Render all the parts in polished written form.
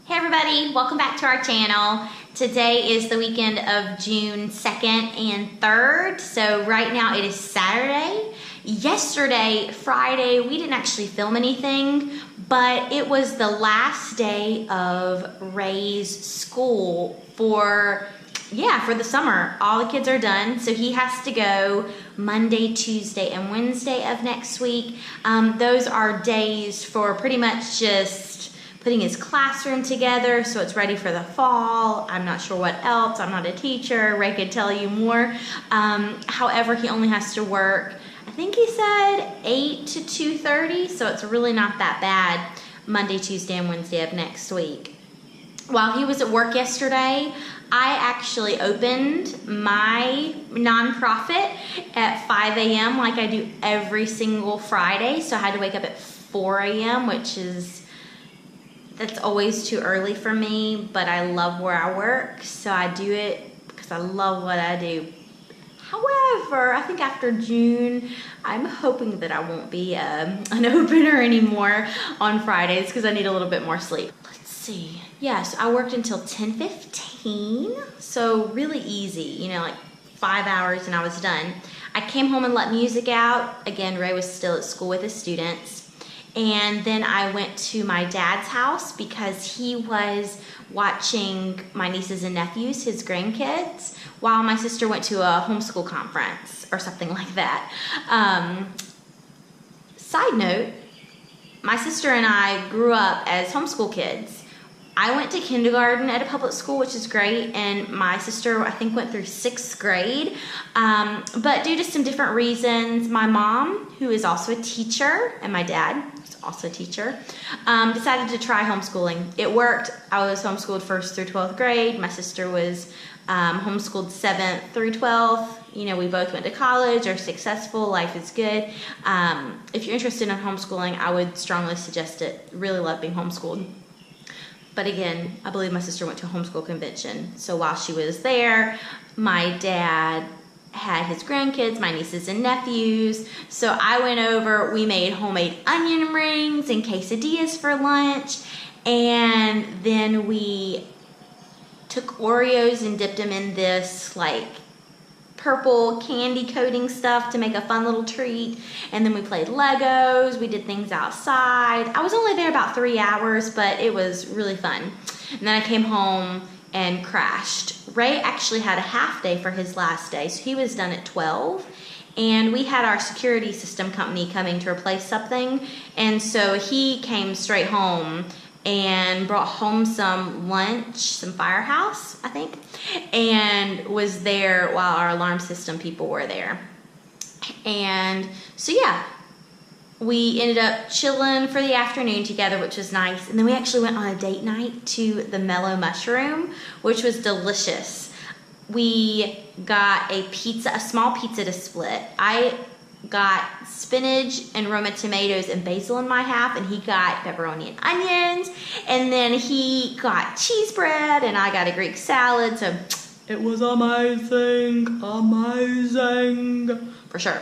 Hey everybody, welcome back to our channel. Today is the weekend of June 2nd and 3rd. So right now it is Saturday. Yesterday, Friday, we didn't actually film anything, but it was the last day of Ray's school for the summer. All the kids are done, so he has to go Monday, Tuesday, and Wednesday of next week. Those are days for pretty much just putting his classroom together so it's ready for the fall. I'm not sure what else. I'm not a teacher. Ray could tell you more. However, he only has to work, I think he said 8 to 2:30, so it's really not that bad Monday, Tuesday, and Wednesday of next week. While he was at work yesterday, I actually opened my nonprofit at 5 a.m. like I do every single Friday. So I had to wake up at 4 a.m., that's always too early for me, but I love where I work, so I do it because I love what I do. However, I think after June, I'm hoping that I won't be an opener anymore on Fridays because I need a little bit more sleep. Let's see. Yes, I worked until 10:15, so really easy, like 5 hours and I was done. I came home and let music out. Again, Ray was still at school with his students. And then I went to my dad's house because he was watching my nieces and nephews, his grandkids, while my sister went to a homeschool conference or something like that. Side note, my sister and I grew up as homeschool kids. I went to kindergarten at a public school, which is great, and my sister, I think, went through 6th grade. But due to some different reasons, my mom, who is also a teacher, and my dad, who's also a teacher, decided to try homeschooling. It worked. I was homeschooled 1st through 12th grade. My sister was homeschooled 7th through 12th. We both went to college, are successful, life is good. If you're interested in homeschooling, I would strongly suggest it. Really love being homeschooled. But again, I believe my sister went to a homeschool convention. So while she was there, my dad had his grandkids, my nieces and nephews. So I went over, we made homemade onion rings and quesadillas for lunch. And then we took Oreos and dipped them in this purple candy coating stuff to make a fun little treat. And then we played Legos, we did things outside. I was only there about 3 hours, but it was really fun. And then I came home and crashed. Ray actually had a half day for his last day, so he was done at 12. And we had our security system company coming to replace something. And so he came straight home and brought home some lunch, some Firehouse, I think, and was there while our alarm system people were there. And so we ended up chilling for the afternoon together, which was nice. And then we actually went on a date night to the Mellow Mushroom, which was delicious. We got a small pizza to split. I got spinach and Roma tomatoes and basil in my half, and he got pepperoni and onions, and then he got cheese bread, and I got a Greek salad, so it was amazing, for sure.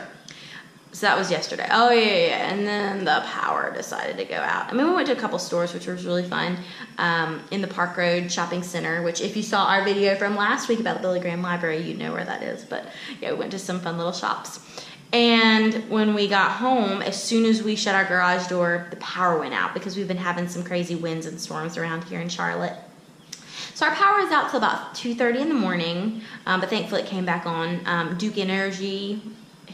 So that was yesterday. Oh yeah, and then the power decided to go out. We went to a couple stores, which was really fun, in the Park Road Shopping Center, which if you saw our video from last week about the Billy Graham Library, you know where that is, but yeah, we went to some fun little shops. And when we got home, as soon as we shut our garage door, the power went out because we've been having some crazy winds and storms around here in Charlotte. So our power is out till about 2:30 in the morning, but thankfully it came back on. Duke Energy,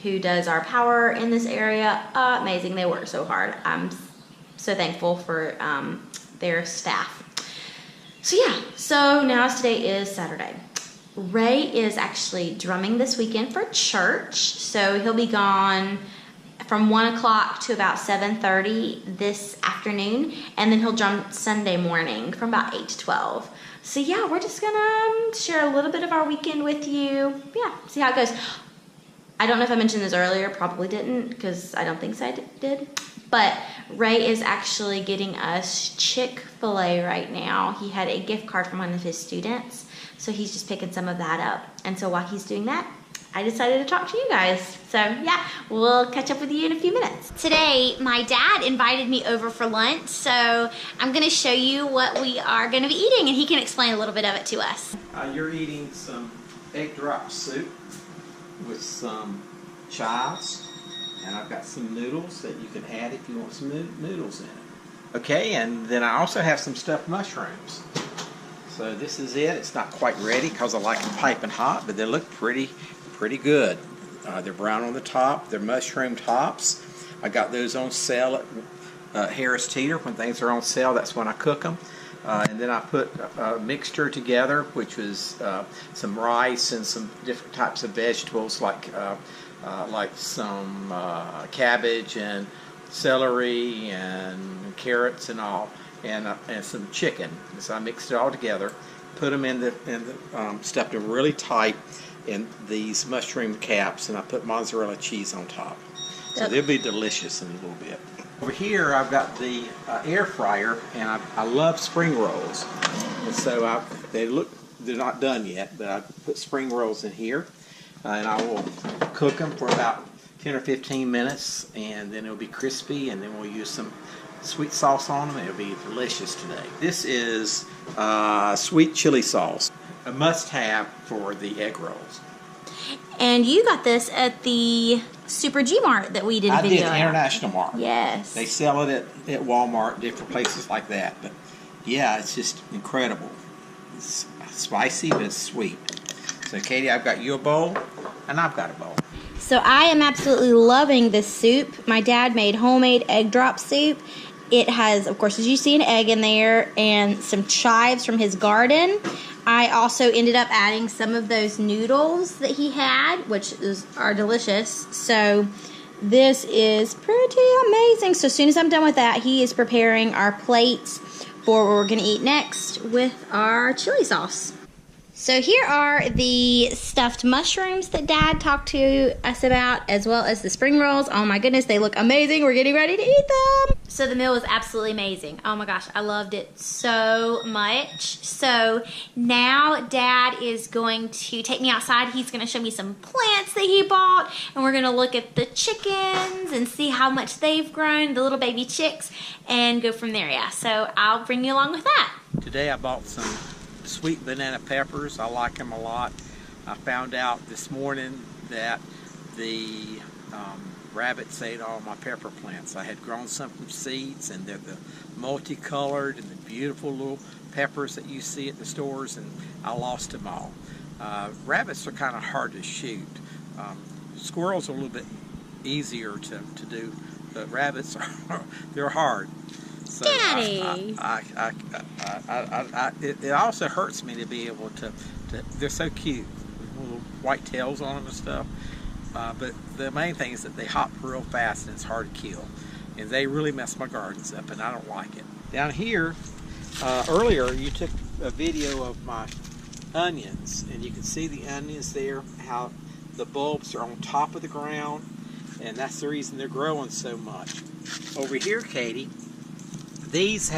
who does our power in this area, amazing. They work so hard. I'm so thankful for their staff. So now today is Saturday. Ray is actually drumming this weekend for church, so he'll be gone from 1 o'clock to about 7:30 this afternoon, and then he'll drum Sunday morning from about 8 to 12. So we're just gonna share a little bit of our weekend with you. See how it goes. I don't know if I mentioned this earlier, probably didn't, because I don't think so I did. But Ray is actually getting us Chick-fil-A right now. He had a gift card from one of his students, so he's just picking some of that up. And so while he's doing that, I decided to talk to you guys. So yeah, we'll catch up with you in a few minutes. Today, my dad invited me over for lunch, so I'm gonna show you what we are gonna be eating, and he can explain a little bit of it to us. You're eating some egg drop soup with some chives, and I've got some noodles that you can add if you want some noodles in it. Okay, and then I also have some stuffed mushrooms. So this is it. It's not quite ready because I like them piping hot, but they look pretty good. They're brown on the top. They're mushroom tops. I got those on sale at Harris Teeter. When things are on sale, that's when I cook them. And then I put a mixture together, which was some rice and some different types of vegetables, like some cabbage and celery and carrots and all, and some chicken. So I mixed it all together, put them stuffed them really tight in these mushroom caps, and I put mozzarella cheese on top. So they'll be delicious in a little bit. Over here I've got the air fryer, and I love spring rolls. And so they're not done yet, but I put spring rolls in here, and I will cook them for about 10 or 15 minutes, and then it'll be crispy, and then we'll use some sweet sauce on them, and it'll be delicious today. This is sweet chili sauce, a must-have for the egg rolls. And you got this at the Super G Mart that we did a video at International Mart. Yes. They sell it at Walmart, different places like that. But yeah, it's just incredible. It's spicy, but it's sweet. So Katie, I've got you a bowl, and I've got a bowl. So I am absolutely loving this soup. My dad made homemade egg drop soup. It has, of course, as you see, an egg in there and some chives from his garden. I also ended up adding some of those noodles that he had, which are delicious. So this is pretty amazing. So as soon as I'm done with that, he is preparing our plates for what we're going to eat next with our chili sauce. So here are the stuffed mushrooms that Dad talked to us about, as well as the spring rolls. Oh my goodness, they look amazing. We're getting ready to eat them. So the meal was absolutely amazing. Oh my gosh, I loved it so much. So now Dad is going to take me outside. He's going to show me some plants that he bought, and we're going to look at the chickens and see how much they've grown, the little baby chicks, and go from there. Yeah, so I'll bring you along with that. Today I bought some sweet banana peppers. I like them a lot. I found out this morning that the rabbits ate all my pepper plants. I had grown some from seeds, and they're the multicolored and the beautiful little peppers that you see at the stores, and I lost them all. Rabbits are kind of hard to shoot. Squirrels are a little bit easier to do, but rabbits they're hard. So Daddy! It also hurts me to be able to they're so cute with little white tails on them and stuff. But the main thing is that they hop real fast and it's hard to kill. And they really mess my gardens up, and I don't like it. Down here, earlier you took a video of my onions, and you can see the onions there, how the bulbs are on top of the ground, and that's the reason they're growing so much. Over here, Katie, these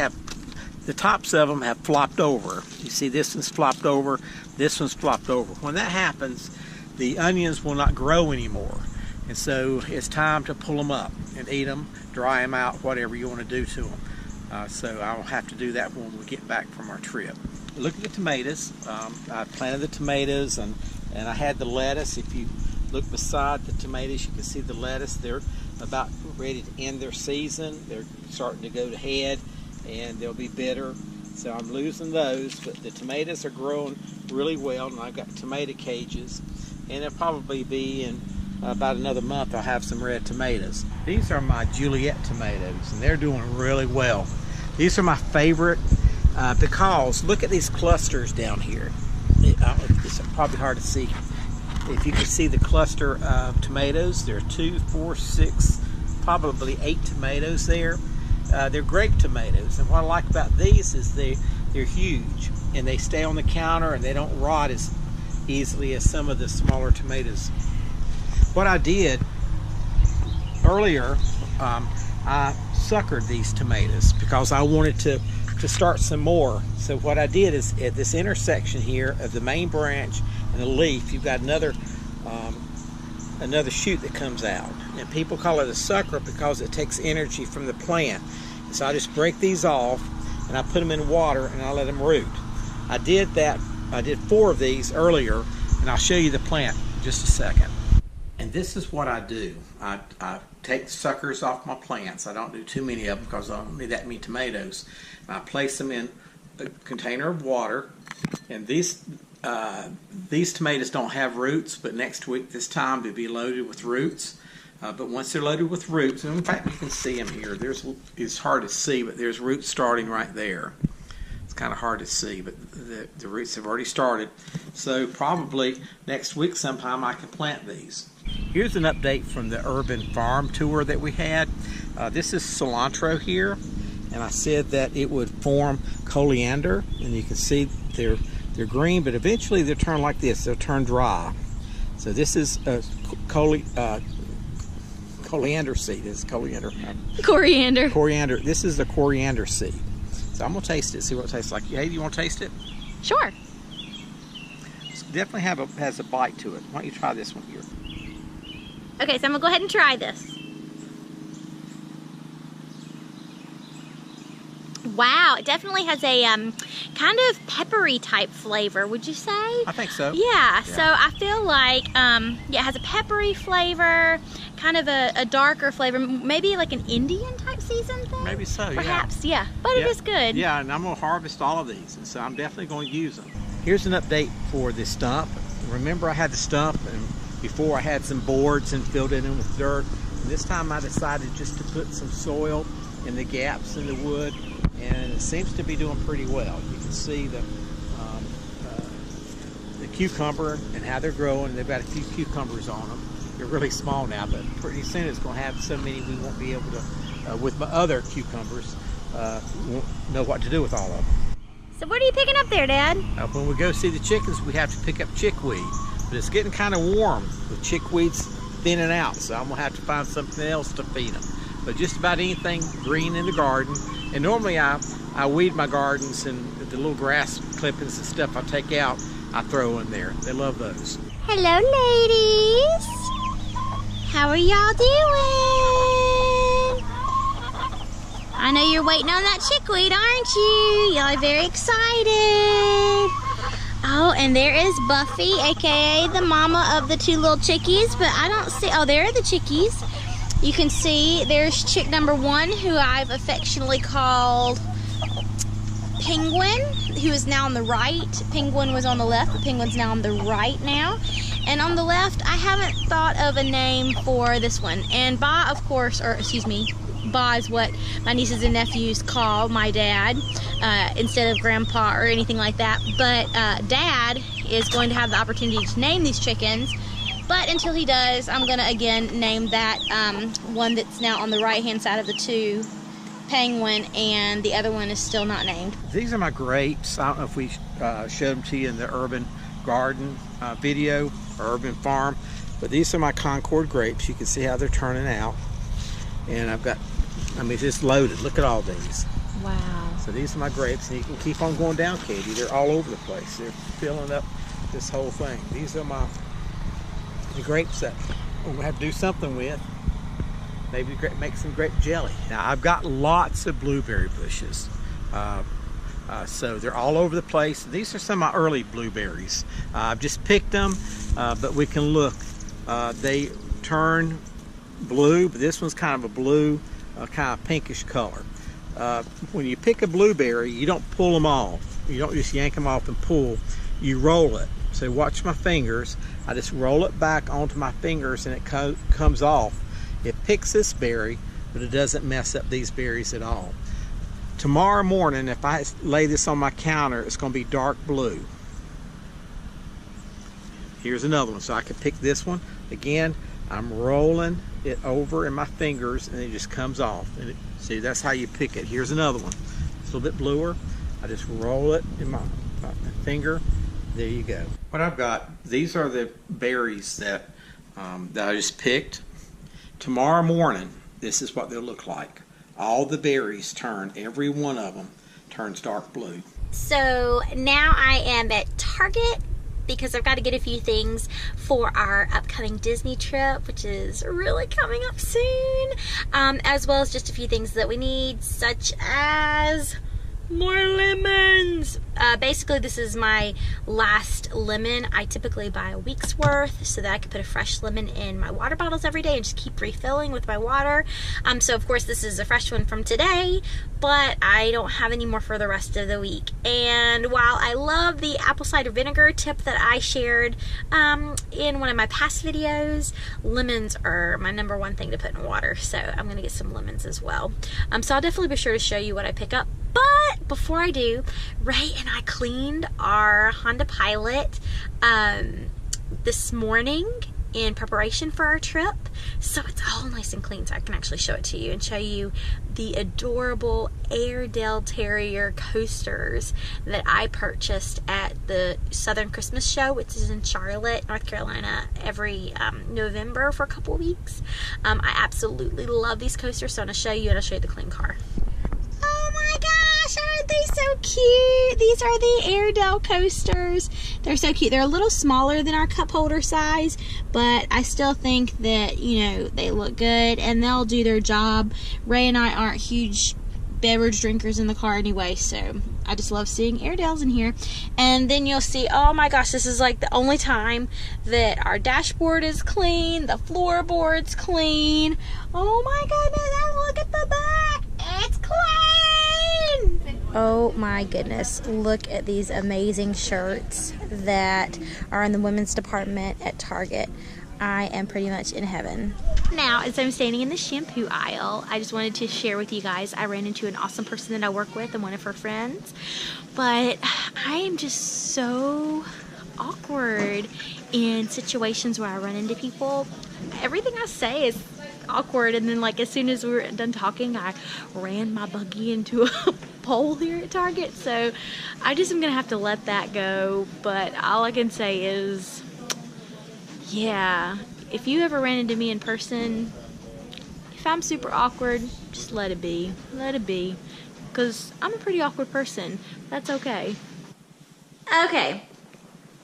the tops of them have flopped over. You see this one's flopped over, this one's flopped over. When that happens, the onions will not grow anymore. And so it's time to pull them up and eat them, dry them out, whatever you want to do to them. So I'll have to do that when we get back from our trip. Look at the tomatoes. I planted the tomatoes, and I had the lettuce. If you look beside the tomatoes, you can see the lettuce. They're about ready to end their season. They're starting to go to head, and they'll be bitter. So I'm losing those, but the tomatoes are growing really well, and I've got tomato cages, and it'll probably be in about another month I'll have some red tomatoes. These are my Juliet tomatoes, and they're doing really well. These are my favorite because look at these clusters down here. It's probably hard to see. If you can see the cluster of tomatoes, there are 2, 4, 6, probably 8 tomatoes there. They're grape tomatoes, and what I like about these is they're huge, and they stay on the counter, and they don't rot as easily as some of the smaller tomatoes. What I did earlier, I suckered these tomatoes because I wanted to start some more. So what I did is at this intersection here of the main branch and the leaf, you've got another another shoot that comes out. And people call it a sucker because it takes energy from the plant. So I just break these off and I put them in water and I let them root. I did 4 of these earlier, and I'll show you the plant in just a second. And this is what I do. I take suckers off my plants. I don't do too many of them because I don't need that many tomatoes. And I place them in a container of water. And these tomatoes don't have roots, but next week this time they'll be loaded with roots. But once they're loaded with roots, and in fact you can see them here. It's hard to see, but there's roots starting right there. It's kind of hard to see, but the roots have already started. So probably next week sometime I can plant these. Here's an update from the urban farm tour that we had. This is cilantro here, and I said that it would form coriander, and you can see they're green, but eventually they'll turn like this. They'll turn dry. So this is coriander seed. This is coriander. Coriander. Coriander. This is the coriander seed. So I'm gonna taste it, see what it tastes like. Hey, do you want to taste it? Sure. It's definitely has a bite to it. Why don't you try this one here? Okay, so I'm gonna go ahead and try this. Wow, it definitely has a kind of peppery type flavor, would you say? I think so. Yeah, so I feel like, yeah, it has a peppery flavor, kind of a darker flavor, maybe like an Indian type seasoned thing? Maybe so, perhaps, yeah. But it is good. Yeah, and I'm going to harvest all of these, and so I'm definitely going to use them. Here's an update for the stump. Remember I had the stump, and before I had some boards and filled it in with dirt. And this time I decided just to put some soil in the gaps in the wood, and it seems to be doing pretty well. You can see the cucumber and how they're growing. They've got a few cucumbers on them. They're really small now, but pretty soon it's going to have so many we won't be able to, with my other cucumbers, won't know what to do with all of them. So what are you picking up there, Dad? When we go see the chickens, we have to pick up chickweed. But it's getting kind of warm with chickweeds thinning out, so I'm going to have to find something else to feed them. But just about anything green in the garden. And normally I weed my gardens, and the little grass clippings and stuff I take out, I throw in there. They love those. Hello, ladies. How are y'all doing? I know you're waiting on that chickweed, aren't you? Y'all are very excited. Oh, and there is Buffy, aka the mama of the 2 little chickies, but I don't see, oh, there are the chickies. You can see there's chick number 1, who I've affectionately called Penguin, who is now on the right. Penguin was on the left, but Penguin's now on the right now. And on the left, I haven't thought of a name for this one. And Ba, of course, or excuse me, Ba is what my nieces and nephews call my dad, instead of grandpa or anything like that. But Dad is going to have the opportunity to name these chickens. But until he does, I'm going to again name that one that's now on the right-hand side of the 2, Penguin, and the other one is still not named. These are my grapes. I don't know if we showed them to you in the urban garden video, or urban farm, but these are my Concord grapes. You can see how they're turning out. And I've got, I mean, it's loaded. Look at all these. Wow. So these are my grapes, and you can keep on going down, Katie. They're all over the place. They're filling up this whole thing. These are the grapes that we'll have to do something with. Maybe make some grape jelly. Now I've got lots of blueberry bushes, so they're all over the place. These are some of my early blueberries. I've just picked them, but we can look. They turn blue, but this one's kind of a blue, kind of pinkish color. When you pick a blueberry, you don't pull them off. You don't just yank them off and pull. You roll it. So watch my fingers. I just roll it back onto my fingers, and it comes off. It picks this berry, but it doesn't mess up these berries at all. Tomorrow morning, if I lay this on my counter, it's going to be dark blue. Here's another one, so I can pick this one. Again, I'm rolling it over in my fingers, and it just comes off. And see, that's how you pick it. Here's another one. It's a little bit bluer. I just roll it in my finger. There you go. What I've got, these are the berries that I just picked. Tomorrow morning, this is what they'll look like. All the berries turn, every one of them turns dark blue. So now I am at Target, because I've got to get a few things for our upcoming Disney trip, which is really coming up soon, as well as just a few things that we need, such as more lemons. Basically, this is my last lemon. I typically buy a week's worth so that I can put a fresh lemon in my water bottles every day and just keep refilling with my water. So of course this is a fresh one from today, but I don't have any more for the rest of the week. And while I love the apple cider vinegar tip that I shared in one of my past videos, lemons are my #1 thing to put in water, so I'm gonna get some lemons as well. So I'll definitely be sure to show you what I pick up. But before I do, Ray and I cleaned our Honda Pilot this morning in preparation for our trip, so it's all nice and clean, so I can actually show it to you and show you the adorable Airedale Terrier coasters that I purchased at the Southern Christmas Show, which is in Charlotte, North Carolina, every November for a couple weeks. I absolutely love these coasters, so I'm going to show you, and I'll show you the clean car. Oh my gosh, aren't they so cute? These are the Airedale coasters. They're so cute. They're a little smaller than our cup holder size, but I still think that, you know, they look good and they'll do their job. Ray and I aren't huge beverage drinkers in the car anyway, so I just love seeing Airedales in here. And then you'll see, oh my gosh, this is like the only time that our dashboard is clean, the floorboard's clean. Oh my goodness, and look at the back, it's clean. Oh my goodness, look at these amazing shirts that are in the women's department at Target. I am pretty much in heaven. Now, as I'm standing in the shampoo aisle, I just wanted to share with you guys, I ran into an awesome person that I work with and one of her friends, but I am just so awkward in situations where I run into people. Everything I say is awkward, and then like as soon as we were done talking, I ran my buggy into a pole here at Target, so I just am gonna have to let that go. But all I can say is, yeah, if you ever ran into me in person, if I'm super awkward, just let it be, because I'm a pretty awkward person. That's okay. Okay,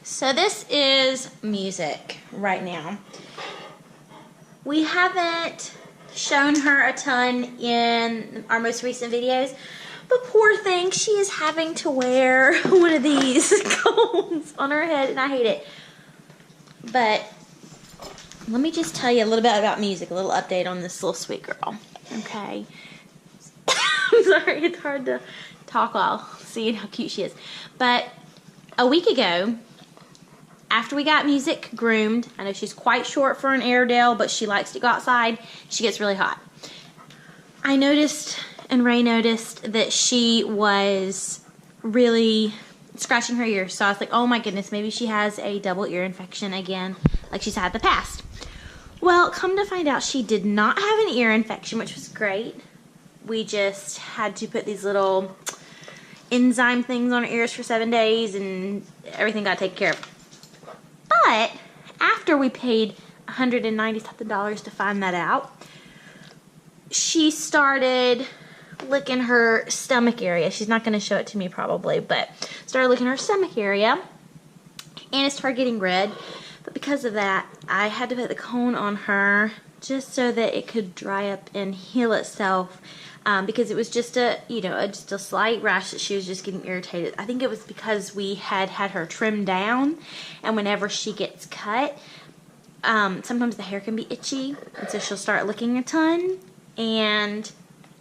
so this is music right now. We haven't shown her a ton in our most recent videos, but poor thing, she is having to wear one of these cones on her head, and I hate it. But let me just tell you a little bit about music, a little update on this little sweet girl, okay? I'm sorry, it's hard to talk while seeing how cute she is. But a week ago, after we got Music groomed, I know she's quite short for an Airedale, but she likes to go outside. She gets really hot. I noticed, and Ray noticed, that she was really scratching her ear. So I was like, oh my goodness, maybe she has a double ear infection again, like she's had in the past. Well, come to find out, she did not have an ear infection, which was great. We just had to put these little enzyme things on her ears for 7 days, and everything got taken care of. But after we paid $190 to find that out, she started licking her stomach area. She's not going to show it to me probably, but started licking her stomach area, and it started getting red. But because of that, I had to put the cone on her just so that it could dry up and heal itself, because it was just a, just a slight rash that she was just getting irritated. I think it was because we had her trimmed down, and whenever she gets cut, sometimes the hair can be itchy, and so she'll start licking a ton, and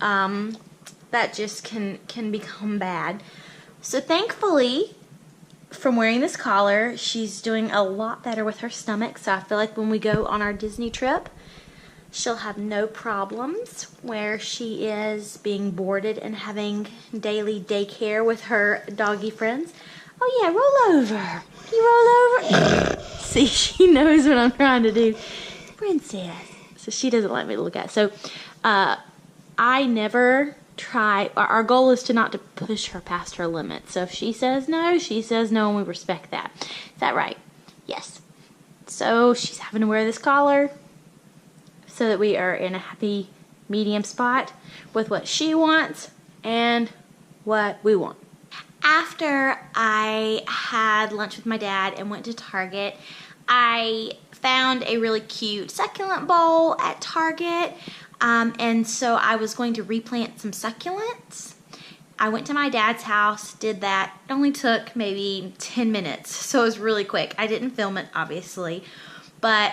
that just can become bad. So thankfully, from wearing this collar, she's doing a lot better with her stomach, so I feel like when we go on our Disney trip, she'll have no problems where she is being boarded and having daily daycare with her doggy friends. Oh yeah, roll over. You roll over. See, she knows what I'm trying to do. Princess. So she doesn't let me look at it. So I never try, our goal is to not to push her past her limit. So if she says no, and we respect that. Is that right? Yes. So she's having to wear this collar so that we are in a happy medium spot with what she wants and what we want. After I had lunch with my dad and went to Target, I found a really cute succulent bowl at Target, and so I was going to replant some succulents. I went to my dad's house, did that. It only took maybe 10 minutes, so it was really quick. I didn't film it, obviously, but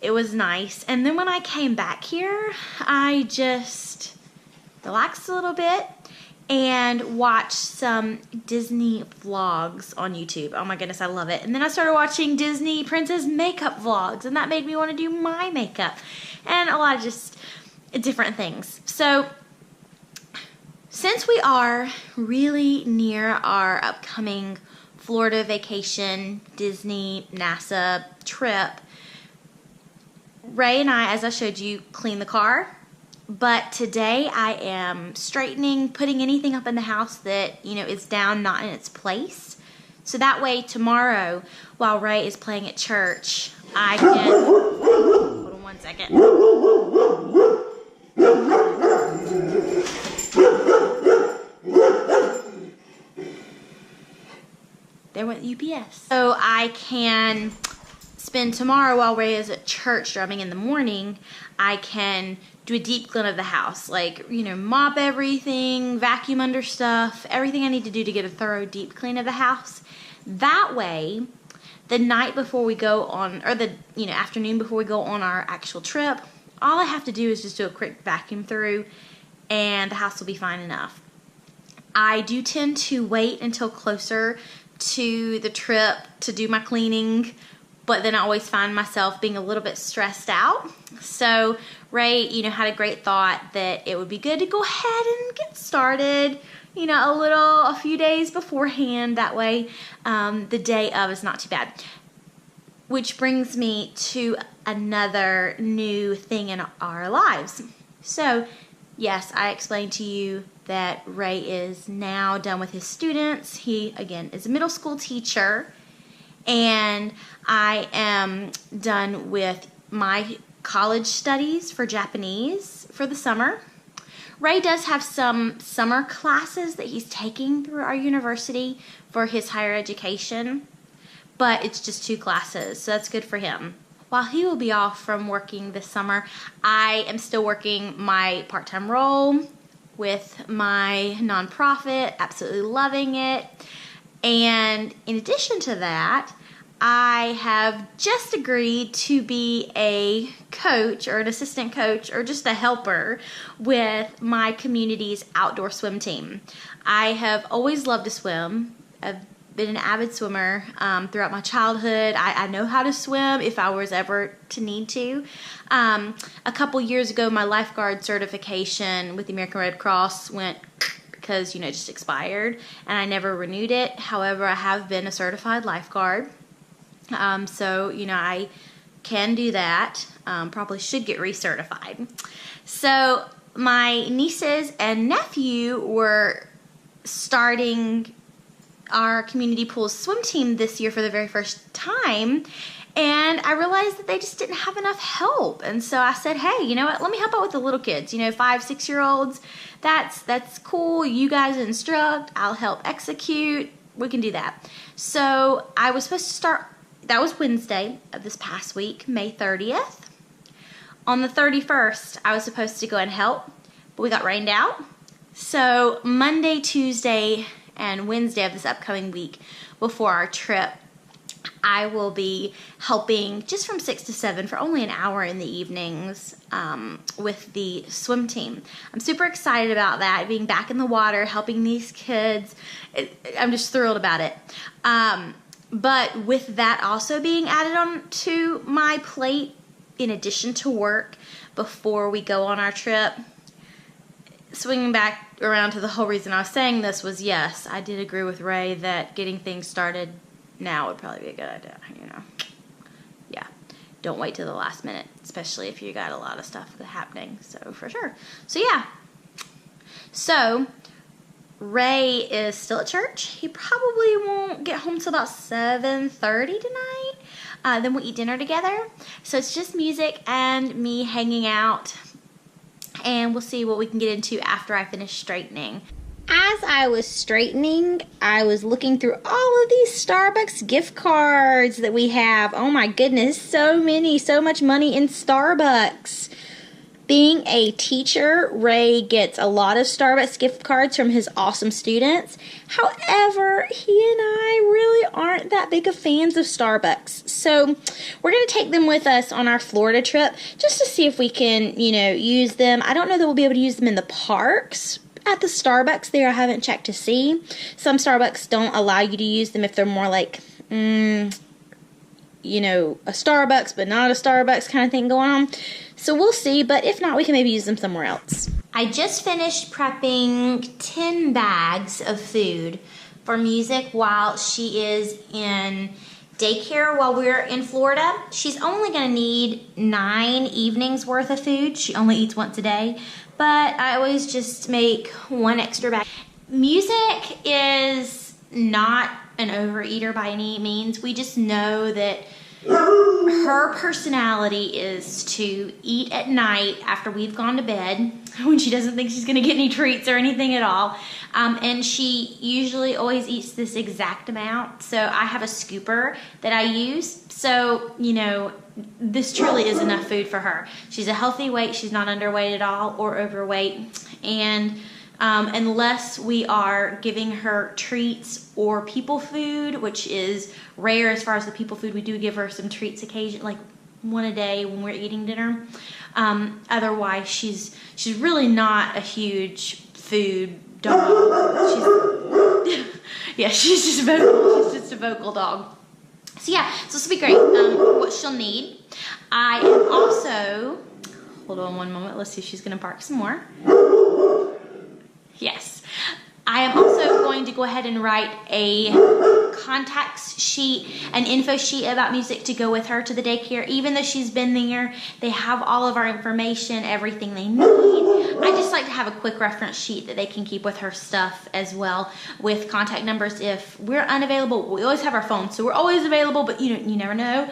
it was nice. And then when I came back here, I just relaxed a little bit and watched some Disney vlogs on YouTube. Oh my goodness, I love it. And then I started watching Disney princess makeup vlogs, and that made me want to do my makeup and a lot of just different things. So since we are really near our upcoming Florida vacation, Disney, NASA trip, Ray and I, as I showed you, cleaned the car. But today I am straightening, putting anything up in the house that, is down, not in its place. So that way tomorrow, while Ray is playing at church, I can... Hold on one second. There went UPS. So I can spend tomorrow while Ray is at church drumming in the morning, I can do a deep clean of the house, like, mop everything, vacuum under stuff, everything I need to do to get a thorough deep clean of the house. That way, the night before we go on, or the afternoon before we go on our actual trip, all I have to do is just do a quick vacuum through and the house will be fine enough. I do tend to wait until closer to the trip to do my cleaning, but then I always find myself being a little bit stressed out. So Ray, had a great thought that it would be good to go ahead and get started, a few days beforehand. That way, the day of is not too bad. Which brings me to another new thing in our lives. So, yes, I explained to you that Ray is now done with his students. He, again, is a middle school teacher. And I am done with my college studies for Japanese for the summer. Ray does have some summer classes that he's taking through our university for his higher education, but it's just 2 classes, so that's good for him. While he will be off from working this summer, I am still working my part-time role with my nonprofit, absolutely loving it. And in addition to that, I have just agreed to be a coach or an assistant coach or just a helper with my community's outdoor swim team. I have always loved to swim. I've been an avid swimmer throughout my childhood. I know how to swim if I was ever to need to. A couple years ago, my lifeguard certification with the American Red Cross went because, it just expired, and I never renewed it. However, I have been a certified lifeguard. So, I can do that. Probably should get recertified. So, my nieces and nephew were starting our community pool swim team this year for the very first time, and I realized that they just didn't have enough help. And so I said, hey, you know what, let me help out with the little kids, 5, 6-year-olds. That's cool. You guys instruct, I'll help execute. We can do that. So I was supposed to start, that was Wednesday of this past week, May 30th. On the 31st, I was supposed to go and help, but we got rained out. So Monday, Tuesday, and Wednesday of this upcoming week before our trip, I will be helping just from 6 to 7 for only an hour in the evenings with the swim team. I'm super excited about that, being back in the water, helping these kids. I'm just thrilled about it. But with that also being added on to my plate, in addition to work, before we go on our trip, swinging back around to the whole reason I was saying this was, yes, I did agree with Ray that getting things started now would probably be a good idea, Yeah, don't wait till the last minute, especially if you got a lot of stuff happening, so for sure. So yeah, so Ray is still at church. He probably won't get home till about 7:30 tonight. Then we'll eat dinner together. So it's just music and me hanging out, and we'll see what we can get into after I finish straightening. As I was straightening, I was looking through all of these Starbucks gift cards that we have. Oh my goodness, so many, so much money in Starbucks. Being a teacher, Ray gets a lot of Starbucks gift cards from his awesome students. However, he and I really aren't that big of fans of Starbucks. So we're going to take them with us on our Florida trip just to see if we can, use them. I don't know that we'll be able to use them in the parks. At the Starbucks there, I haven't checked to see. Some Starbucks don't allow you to use them if they're more like, a Starbucks but not a Starbucks kind of thing going on. So we'll see, but if not, we can maybe use them somewhere else. I just finished prepping 10 bags of food for Music while she is in daycare while we're in Florida. She's only going to need 9 evenings worth of food. She only eats once a day. But I always just make 1 extra bag. Music is not an overeater by any means. We just know that her personality is to eat at night after we've gone to bed when she doesn't think she's going to get any treats or anything at all. And she usually always eats this exact amount. So I have a scooper that I use. So, this truly is enough food for her. She's a healthy weight. She's not underweight at all or overweight. And unless we are giving her treats or people food, which is rare as far as the people food, we do give her some treats occasionally, like 1 a day when we're eating dinner. Otherwise, she's really not a huge food dog. She's just a vocal dog. So this will be great. What she'll need. I am also, hold on one moment, let's see if she's going to bark some more. Yes. I am also going to go ahead and write a contacts sheet, an info sheet about Music to go with her to the daycare. Even though she's been there, they have all of our information, everything they need. I just like to have a quick reference sheet that they can keep with her stuff as well, with contact numbers if we're unavailable. We always have our phones, so we're always available, but you never know.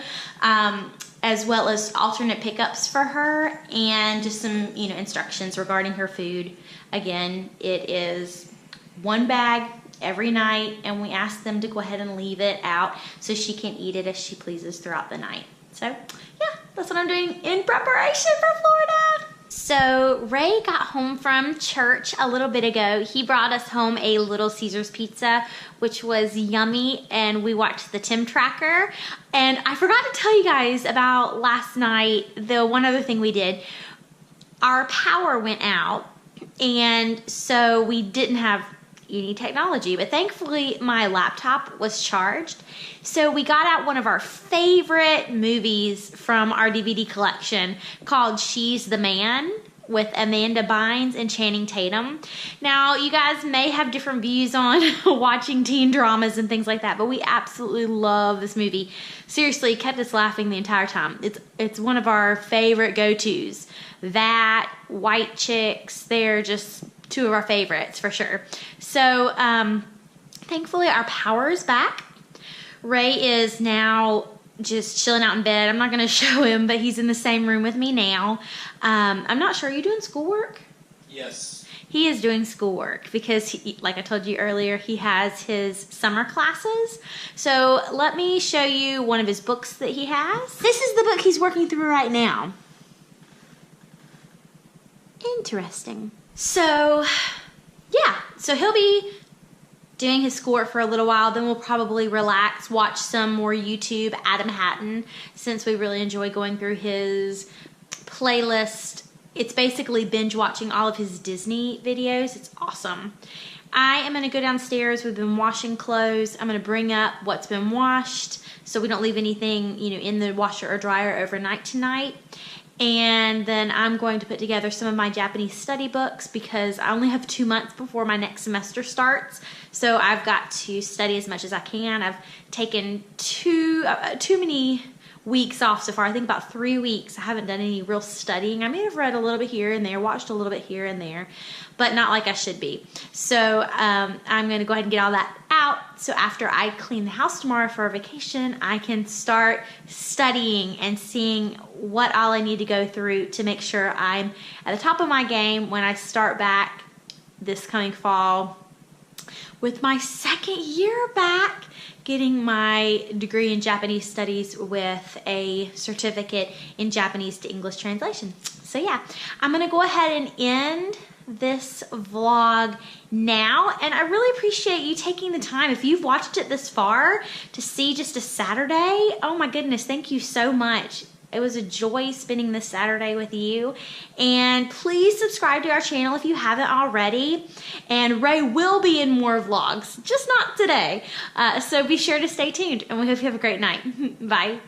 As well as alternate pickups for her and just some, instructions regarding her food. Again, it is 1 bag every night, and we ask them to go ahead and leave it out so she can eat it as she pleases throughout the night. So, that's what I'm doing in preparation for Florida. So, Ray got home from church a little bit ago. He brought us home a Little Caesars pizza, which was yummy, and we watched the Tim Tracker. And I forgot to tell you guys about last night, the one other thing we did. Our power went out, and so we didn't have any technology, but thankfully my laptop was charged. So we got out one of our favorite movies from our DVD collection called She's the Man with Amanda Bynes and Channing Tatum. Now, you guys may have different views on watching teen dramas and things like that, but we absolutely love this movie. Seriously, it kept us laughing the entire time. It's one of our favorite go-tos. That, White Chicks, they're just 2 of our favorites for sure. So, thankfully our power is back. Ray is now just chilling out in bed. I'm not going to show him, but he's in the same room with me now. I'm not sure. Are you doing schoolwork? Yes. He is doing schoolwork because, like I told you earlier, he has his summer classes. So let me show you one of his books that he has. This is the book he's working through right now. Interesting. So, so he'll be doing his schoolwork for a little while, then we'll probably relax, watch some more YouTube, Adam Hatton, since we really enjoy going through his playlist. It's basically binge watching all of his Disney videos. It's awesome. I am going to go downstairs. We've been washing clothes. I'm going to bring up what's been washed so we don't leave anything, in the washer or dryer overnight tonight. And then I'm going to put together some of my Japanese study books because I only have 2 months before my next semester starts. So I've got to study as much as I can. I've taken too many weeks off so far. I think about 3 weeks. I haven't done any real studying. I may have read a little bit here and there, watched a little bit here and there, but not like I should be. So I'm going to go ahead and get all that out. So after I clean the house tomorrow for a vacation, I can start studying and seeing what all I need to go through to make sure I'm at the top of my game when I start back this coming fall with my second year back, getting my degree in Japanese studies with a certificate in Japanese to English translation. So yeah, I'm gonna go ahead and end this vlog now, and I really appreciate you taking the time. If you've watched it this far to see just a Saturday, oh my goodness, thank you so much. It was a joy spending this Saturday with you. And please subscribe to our channel if you haven't already. And Ray will be in more vlogs, just not today. So be sure to stay tuned, and we hope you have a great night. Bye.